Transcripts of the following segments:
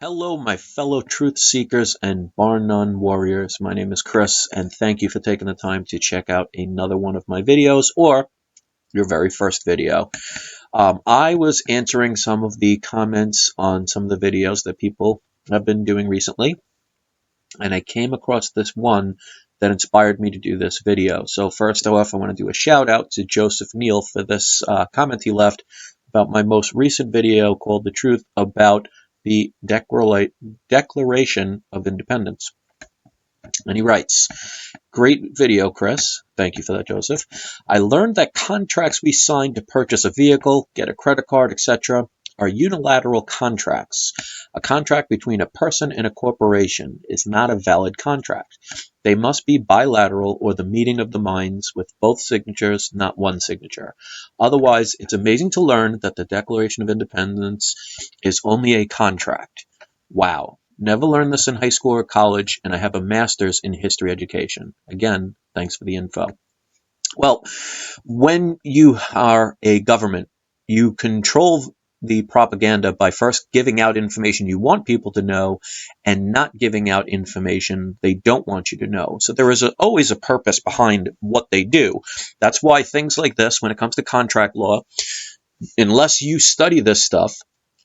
Hello, my fellow truth seekers and bar none warriors. My name is Chris, and thank you for taking the time to check out another one of my videos or your very first video. I was answering some of the comments on some of the videos that people have been doing recently, and I came across this one that inspired me to do this video. So first off, I want to do a shout out to Joseph Neal for this comment he left about my most recent video called The Truth About the Declaration of Independence. And he writes, "Great video, Chris." Thank you for that, Joseph. "I learned that contracts we sign to purchase a vehicle, get a credit card, etc. are unilateral contracts. A contract between a person and a corporation is not a valid contract. They must be bilateral or the meeting of the minds with both signatures, not one signature. Otherwise, it's amazing to learn that the Declaration of Independence is only a contract. Wow. Never learned this in high school or college, and I have a master's in history education. Again, thanks for the info." Well, when you are a government, you control the propaganda by first giving out information you want people to know and not giving out information they don't want you to know. So there is always a purpose behind what they do. That's why things like this, when it comes to contract law, unless you study this stuff,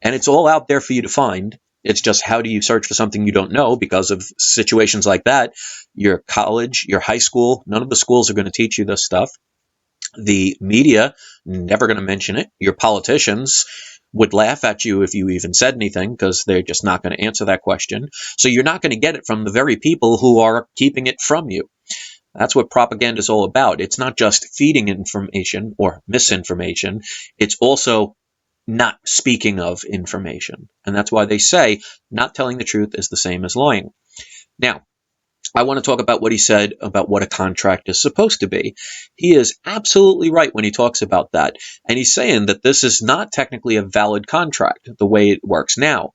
and it's all out there for you to find, it's just how do you search for something you don't know because of situations like that. Your college, your high school, none of the schools are going to teach you this stuff. The media, never going to mention it. Your politicians would laugh at you if you even said anything because they're just not going to answer that question. So you're not going to get it from the very people who are keeping it from you. That's what propaganda is all about. It's not just feeding information or misinformation. It's also not speaking of information. And that's why they say not telling the truth is the same as lying. Now, I want to talk about what he said about what a contract is supposed to be. He is absolutely right when he talks about that. And he's saying that this is not technically a valid contract the way it works now.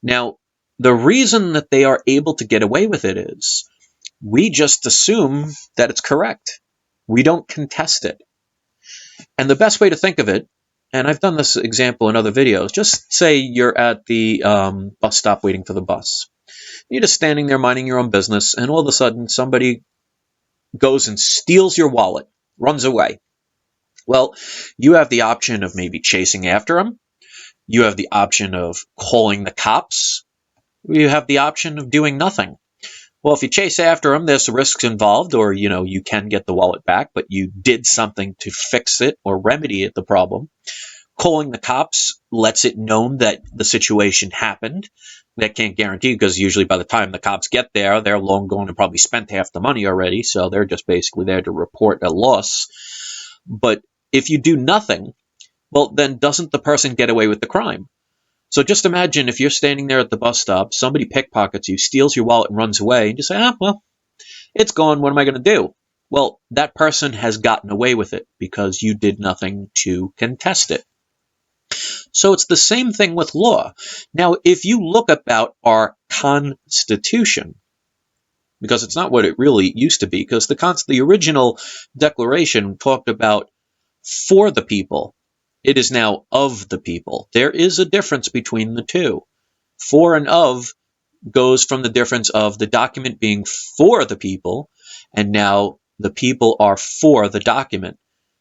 Now, the reason that they are able to get away with it is we just assume that it's correct. We don't contest it. And the best way to think of it, and I've done this example in other videos, just say you're at the bus stop waiting for the bus. You're just standing there minding your own business, and all of a sudden somebody goes and steals your wallet, runs away. Well, you have the option of maybe chasing after him. You have the option of calling the cops. You have the option of doing nothing. Well, if you chase after him, there's risks involved, or, you can get the wallet back, but you did something to fix it or remedy the problem. Calling the cops lets it known that the situation happened. That can't guarantee, because usually by the time the cops get there, they're long gone and probably spent half the money already. So they're just basically there to report a loss. But if you do nothing, well, then doesn't the person get away with the crime? So just imagine if you're standing there at the bus stop, somebody pickpockets you, steals your wallet and runs away, and you say, well, it's gone. What am I going to do? Well, that person has gotten away with it because you did nothing to contest it. So it's the same thing with law. Now, if you look about our Constitution, because it's not what it really used to be, because the original Declaration talked about for the people. It is now of the people. There is a difference between the two. For and of goes from the difference of the document being for the people, and now the people are for the document.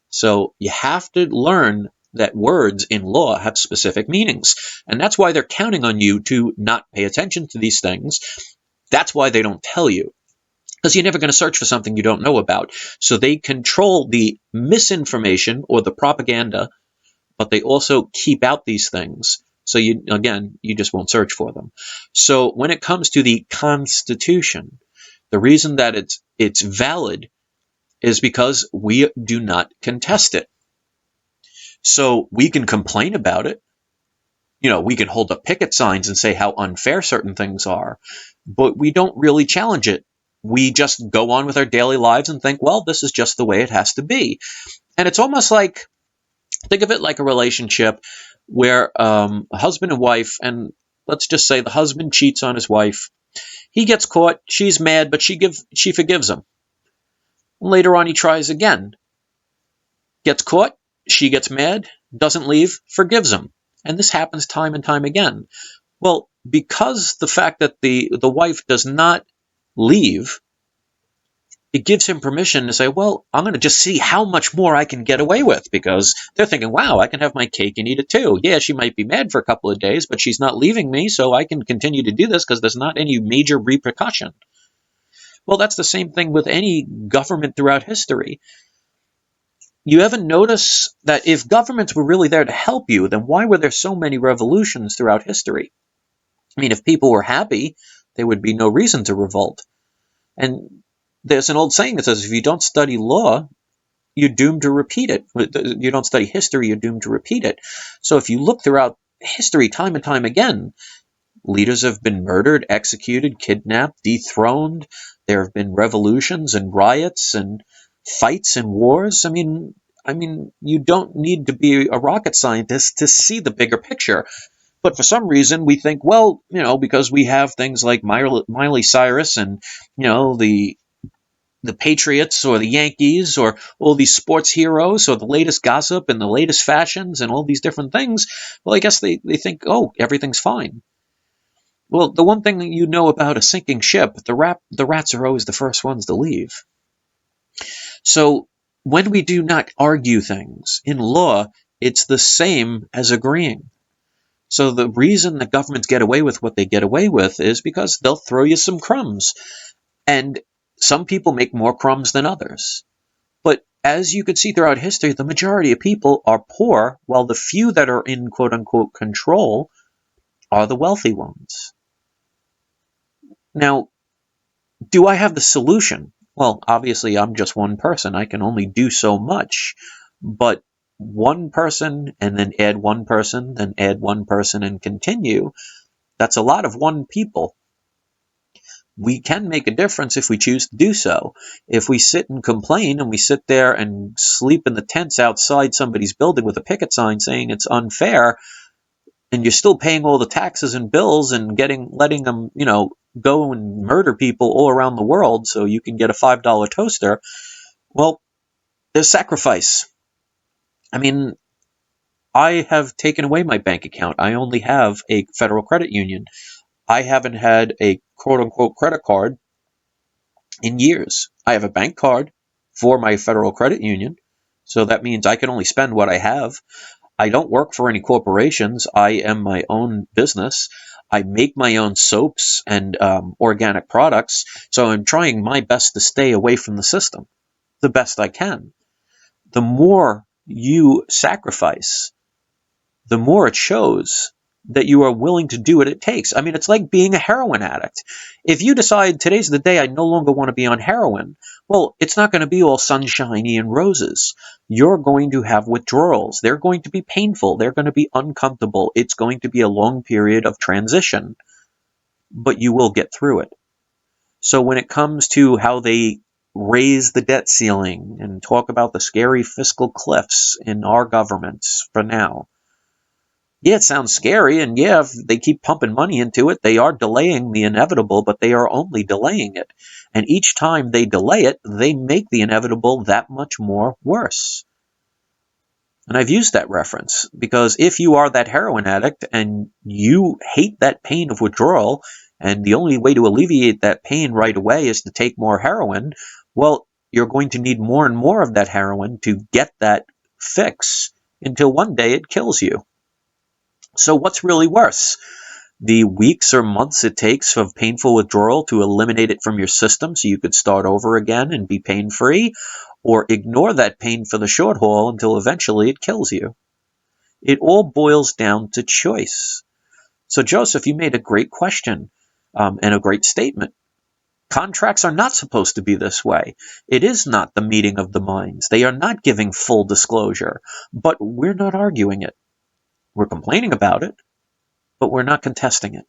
So you have to learn that words in law have specific meanings. And that's why they're counting on you to not pay attention to these things. That's why they don't tell you, because you're never going to search for something you don't know about. So they control the misinformation or the propaganda, but they also keep out these things. So you just won't search for them. So when it comes to the Constitution, the reason that it's valid is because we do not contest it. So we can complain about it. We can hold up picket signs and say how unfair certain things are, but we don't really challenge it. We just go on with our daily lives and think, well, this is just the way it has to be. And it's almost like, think of it like a relationship where a husband and wife, and let's just say the husband cheats on his wife. He gets caught. She's mad, but she forgives him. Later on, he tries again. Gets caught. She gets mad, doesn't leave, forgives him. And this happens time and time again. Well, because the fact that the wife does not leave, it gives him permission to say, well, I'm going to just see how much more I can get away with, because they're thinking, wow, I can have my cake and eat it too. Yeah, she might be mad for a couple of days, but she's not leaving me, so I can continue to do this because there's not any major repercussion. Well, that's the same thing with any government throughout history. You ever notice that if governments were really there to help you, then why were there so many revolutions throughout history? I mean, if people were happy, there would be no reason to revolt. And there's an old saying that says, if you don't study law, you're doomed to repeat it. You don't study history, you're doomed to repeat it. So if you look throughout history, time and time again, leaders have been murdered, executed, kidnapped, dethroned. There have been revolutions and riots and fights and wars. I mean, you don't need to be a rocket scientist to see the bigger picture. But for some reason, we think, well, because we have things like Miley Cyrus and, the Patriots or the Yankees or all these sports heroes or the latest gossip and the latest fashions and all these different things, well, I guess they think, oh, everything's fine. Well, the one thing that you know about a sinking ship, the rats are always the first ones to leave. So when we do not argue things in law, it's the same as agreeing. So the reason that governments get away with what they get away with is because they'll throw you some crumbs. And some people make more crumbs than others. But as you could see throughout history, the majority of people are poor, while the few that are in quote-unquote control are the wealthy ones. Now, do I have the solution? Well, obviously, I'm just one person. I can only do so much. But one person, and then add one person, then add one person, and continue, that's a lot of one people. We can make a difference if we choose to do so. If we sit and complain and we sit there and sleep in the tents outside somebody's building with a picket sign saying it's unfair, and you're still paying all the taxes and bills and letting them, go and murder people all around the world so you can get a $5 toaster, well, there's sacrifice. I mean, I have taken away my bank account. I only have a federal credit union. I haven't had a quote-unquote credit card in years. I have a bank card for my federal credit union, so that means I can only spend what I have. I don't work for any corporations. I am my own business. I make my own soaps and organic products, so I'm trying my best to stay away from the system the best I can. The more you sacrifice, the more it shows that you are willing to do what it takes. I mean, it's like being a heroin addict. If you decide today's the day I no longer want to be on heroin, well, it's not going to be all sunshiny and roses. You're going to have withdrawals. They're going to be painful. They're going to be uncomfortable. It's going to be a long period of transition, but you will get through it. So when it comes to how they raise the debt ceiling and talk about the scary fiscal cliffs in our governments for now, yeah, it sounds scary, and yeah, if they keep pumping money into it, they are delaying the inevitable, but they are only delaying it. And each time they delay it, they make the inevitable that much more worse. And I've used that reference, because if you are that heroin addict and you hate that pain of withdrawal, and the only way to alleviate that pain right away is to take more heroin, well, you're going to need more and more of that heroin to get that fix until one day it kills you. So what's really worse? The weeks or months it takes of painful withdrawal to eliminate it from your system so you could start over again and be pain-free, or ignore that pain for the short haul until eventually it kills you? It all boils down to choice. So Joseph, you made a great question and a great statement. Contracts are not supposed to be this way. It is not the meeting of the minds. They are not giving full disclosure, but we're not arguing it. We're complaining about it, but we're not contesting it.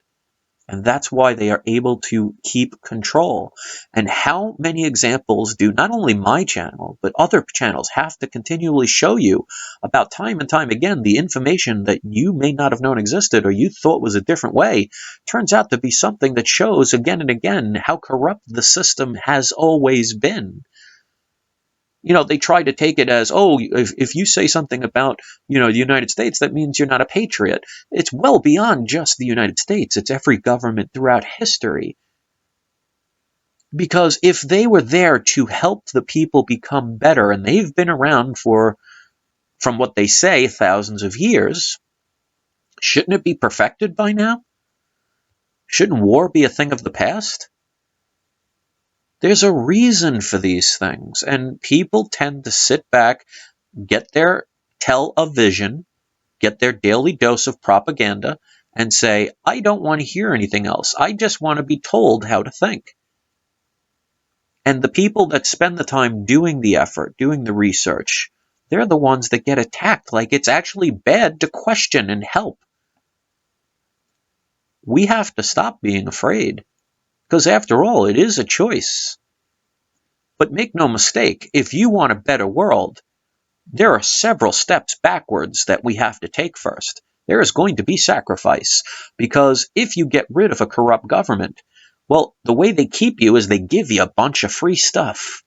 And that's why they are able to keep control. And how many examples do not only my channel, but other channels have to continually show you about time and time again the information that you may not have known existed or you thought was a different way turns out to be something that shows again and again how corrupt the system has always been. they try to take it as, oh, if you say something about, the United States, that means you're not a patriot. It's well beyond just the United States. It's every government throughout history. Because if they were there to help the people become better, and they've been around for, from what they say, thousands of years, shouldn't it be perfected by now? Shouldn't war be a thing of the past? There's a reason for these things, and people tend to sit back, tell a vision, get their daily dose of propaganda, and say, I don't want to hear anything else. I just want to be told how to think. And the people that spend the time doing the effort, doing the research, they're the ones that get attacked like it's actually bad to question and help. We have to stop being afraid, because after all, it is a choice. But make no mistake, if you want a better world, there are several steps backwards that we have to take first. There is going to be sacrifice, because if you get rid of a corrupt government, well, the way they keep you is they give you a bunch of free stuff.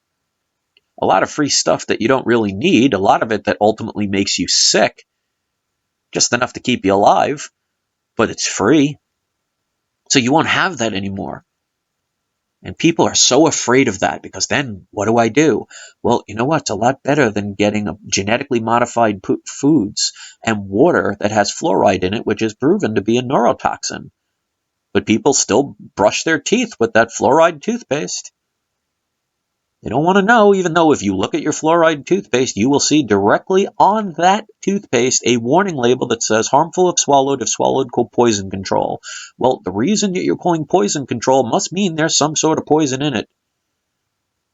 A lot of free stuff that you don't really need, a lot of it that ultimately makes you sick, just enough to keep you alive, but it's free. So you won't have that anymore. And people are so afraid of that, because then what do I do? Well, you know what? It's a lot better than getting genetically modified foods and water that has fluoride in it, which is proven to be a neurotoxin. But people still brush their teeth with that fluoride toothpaste. They don't want to know, even though if you look at your fluoride toothpaste, you will see directly on that toothpaste a warning label that says harmful if swallowed, poison control. Well, the reason that you're calling poison control must mean there's some sort of poison in it.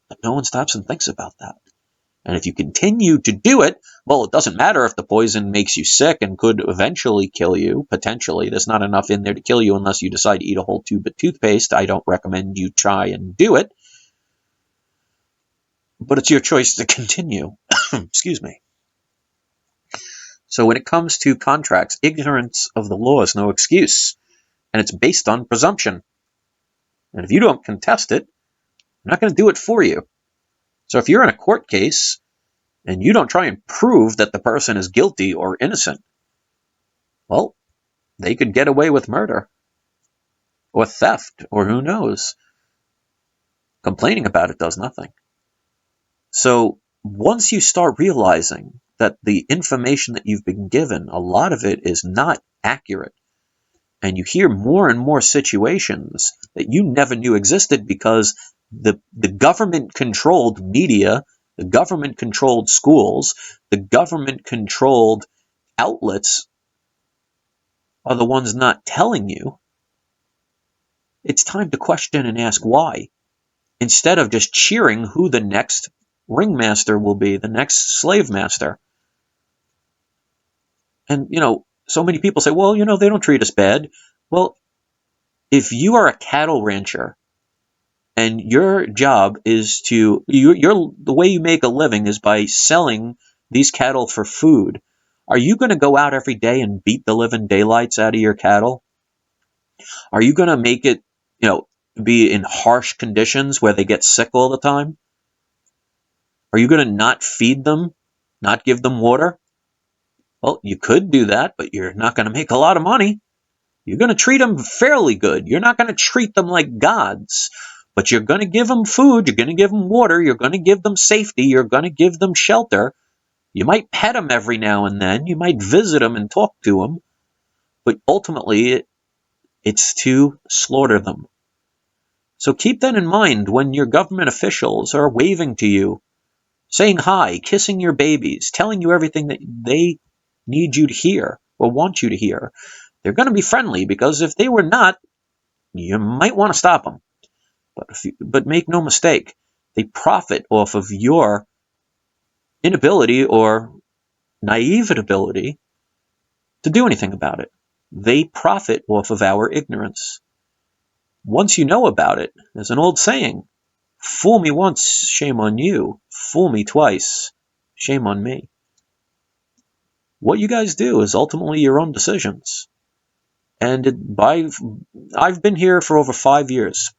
But no one stops and thinks about that. And if you continue to do it, well, it doesn't matter if the poison makes you sick and could eventually kill you, potentially. There's not enough in there to kill you unless you decide to eat a whole tube of toothpaste. I don't recommend you try and do it. But it's your choice to continue. Excuse me. So when it comes to contracts, ignorance of the law is no excuse. And it's based on presumption. And if you don't contest it, I'm not going to do it for you. So if you're in a court case and you don't try and prove that the person is guilty or innocent, well, they could get away with murder or theft or who knows. Complaining about it does nothing. So once you start realizing that the information that you've been given, a lot of it is not accurate, and you hear more and more situations that you never knew existed because the government-controlled media, the government-controlled schools, the government-controlled outlets are the ones not telling you, it's time to question and ask why, instead of just cheering who the next ringmaster will be, the next slave master. And, so many people say, well, they don't treat us bad. Well, if you are a cattle rancher and your job is the way you make a living is by selling these cattle for food, are you going to go out every day and beat the living daylights out of your cattle? Are you going to make it, be in harsh conditions where they get sick all the time? Are you going to not feed them, not give them water? Well, you could do that, but you're not going to make a lot of money. You're going to treat them fairly good. You're not going to treat them like gods, but you're going to give them food. You're going to give them water. You're going to give them safety. You're going to give them shelter. You might pet them every now and then. You might visit them and talk to them, but ultimately it's to slaughter them. So keep that in mind when your government officials are waving to you, saying hi, kissing your babies, telling you everything that they need you to hear or want you to hear. They're going to be friendly, because if they were not, you might want to stop them. But make no mistake, they profit off of your inability or naive ability to do anything about it. They profit off of our ignorance. Once you know about it, there's an old saying, fool me once, shame on you. Fool me twice, shame on me. What you guys do is ultimately your own decisions. And I've been here for over 5 years.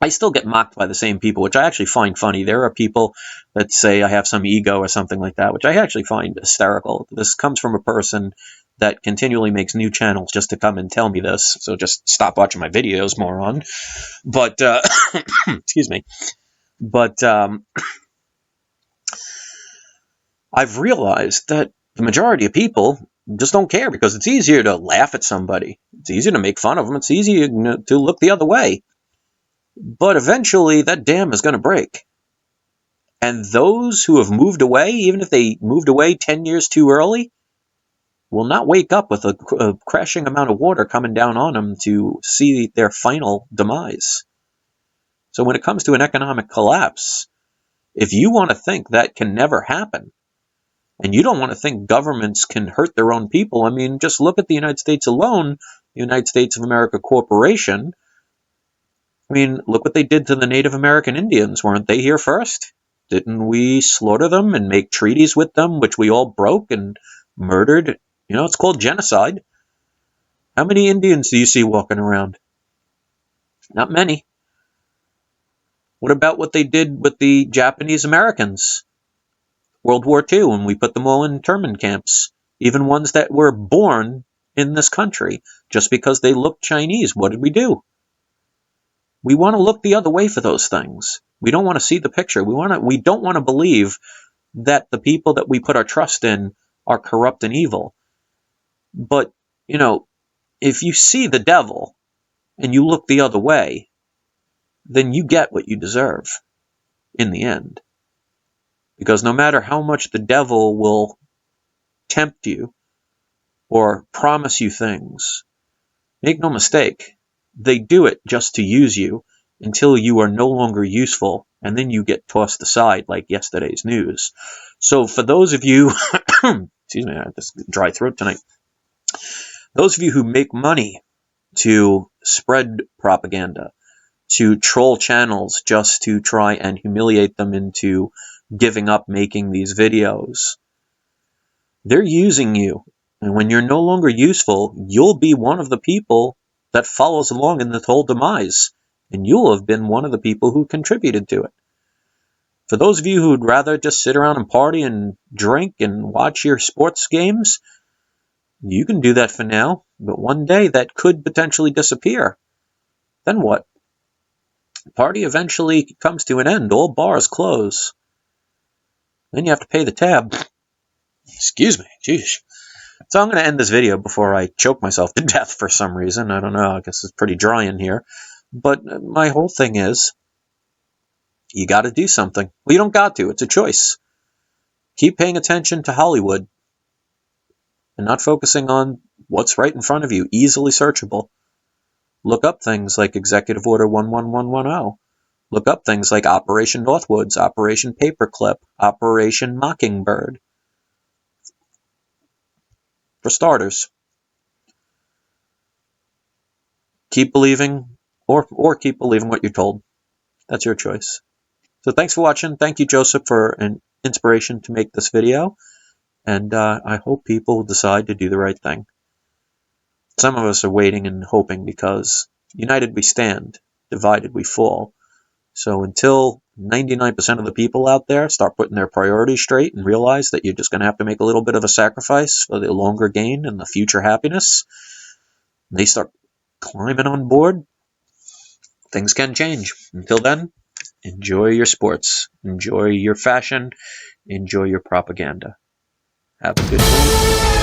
I still get mocked by the same people, which I actually find funny. There are people that say I have some ego or something like that, which I actually find hysterical. This comes from a person that continually makes new channels just to come and tell me this. So just stop watching my videos, moron. But, excuse me. But I've realized that the majority of people just don't care because it's easier to laugh at somebody. It's easier to make fun of them. It's easier to look the other way. But eventually that dam is going to break. And those who have moved away, even if they moved away 10 years too early, will not wake up with a crashing amount of water coming down on them to see their final demise. So when it comes to an economic collapse, if you want to think that can never happen, and you don't want to think governments can hurt their own people, I mean, just look at the United States alone, the United States of America Corporation. I mean, look what they did to the Native American Indians. Weren't they here first? Didn't we slaughter them and make treaties with them, which we all broke and murdered? You know, it's called genocide. How many Indians do you see walking around? Not many. What about what they did with the Japanese Americans? World War II, when we put them all in internment camps. Even ones that were born in this country. Just because they looked Chinese, what did we do? We want to look the other way for those things. We don't want to see the picture. We don't want to believe that the people that we put our trust in are corrupt and evil. But, you know, if you see the devil and you look the other way, then you get what you deserve in the end. Because no matter how much the devil will tempt you or promise you things, make no mistake, they do it just to use you until you are no longer useful, and then you get tossed aside like yesterday's news. So for those of you, excuse me, I have this dry throat tonight. Those of you who make money to spread propaganda, to troll channels just to try and humiliate them into giving up making these videos, they're using you. And when you're no longer useful, you'll be one of the people that follows along in the whole demise. And you'll have been one of the people who contributed to it. For those of you who would rather just sit around and party and drink and watch your sports games, you can do that for now. But one day that could potentially disappear. Then what? The party eventually comes to an end. All bars close. Then you have to pay the tab. Excuse me. Jeez. So I'm going to end this video before I choke myself to death for some reason. I don't know. I guess it's pretty dry in here. But my whole thing is, you got to do something. Well, you don't got to. It's a choice. Keep paying attention to Hollywood and not focusing on what's right in front of you, easily searchable. Look up things like Executive Order 11110. Look up things like Operation Northwoods, Operation Paperclip, Operation Mockingbird. For starters, keep believing or keep believing what you're told. That's your choice. So thanks for watching. Thank you, Joseph, for an inspiration to make this video. And I hope people will decide to do the right thing. Some of us are waiting and hoping because united we stand, divided we fall. So until 99% of the people out there start putting their priorities straight and realize that you're just going to have to make a little bit of a sacrifice for the longer gain and the future happiness, they start climbing on board, things can change. Until then, enjoy your sports, enjoy your fashion, enjoy your propaganda. Have a good day.